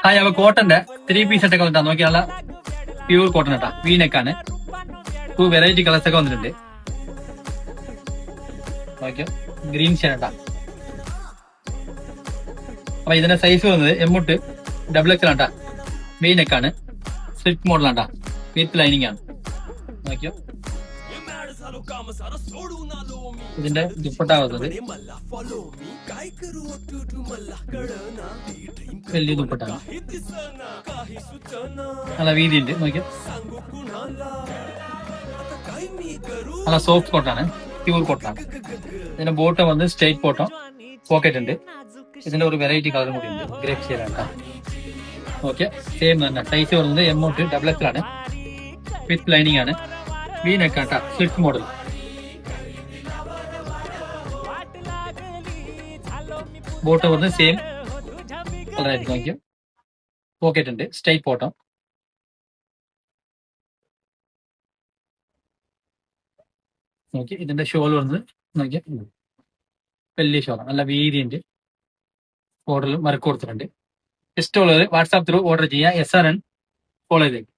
hi അവ കോട്ടന്റെ 3 piece സെറ്റൊക്കെ വന്നിട്ടാ നോക്കിയാൽ പ്യൂർ കോട്ടൺ കേട്ടാ വീനെക്കാണ് വെറൈറ്റി കളേഴ്സ് ഒക്കെ വന്നിട്ടുണ്ട് ഓക്കെ ഗ്രീൻ ഷേർട്ടാ അപ്പൊ ഇതിന്റെ സൈസ് വന്നത് എമ്മോട്ട് XXL ആട്ടാ വീനെക്കാണ് സ്ലിറ്റ് മോഡലാണ്ടാ വിത്ത് ലൈനിങ് ആണ് നോക്കിയോ ഇതിന്റെ ദുപ്പട്ട വന്നത് വലിയ ദുപ്പട്ടാണ് നല്ല വീതിയുണ്ട് നോക്കിയോ നല്ല സോഫ്റ്റ് കോട്ടാണ് പ്യൂർ കോട്ടാണ് ഇതിന്റെ ബോട്ടം വന്ന് സ്ട്രൈറ്റ് ബോട്ടം പോക്കറ്റ് ഉണ്ട് ഇതിന്റെ ഒരു വെറൈറ്റി കളറും കൂടി ഉണ്ട് ഗ്രേപ്പ് ഷെയ്ഡാണ് ഓക്കെ സെയിം തന്നെ സൈസ് വരുന്നത് എമ്മോട്ട് XXL ആണ് വിത്ത് ലൈനിങ് ആണ് വീനെക്കാട്ടാ സ്ലിറ്റ് മോഡൽ ബോട്ടം വന്ന് സെയിം കളറായിരിക്കും നോക്കിയോ പോക്കറ്റ് ഉണ്ട് സ്ട്രൈറ്റ് ബോട്ടം നോക്കി ഇതിന്റെ ഷോൾ വന്ന് നോക്കിയ വലിയ ഷോളാണ് നല്ല വീതിയുണ്ട് ഓർഡറിൽ മറക്ക് കൊടുത്തിട്ടുണ്ട് ഇഷ്ടമുള്ളത് വാട്സാപ്പ് ത്രൂ ഓർഡർ ചെയ്യുക SRN ഫോളോ ചെയ്തേക്കും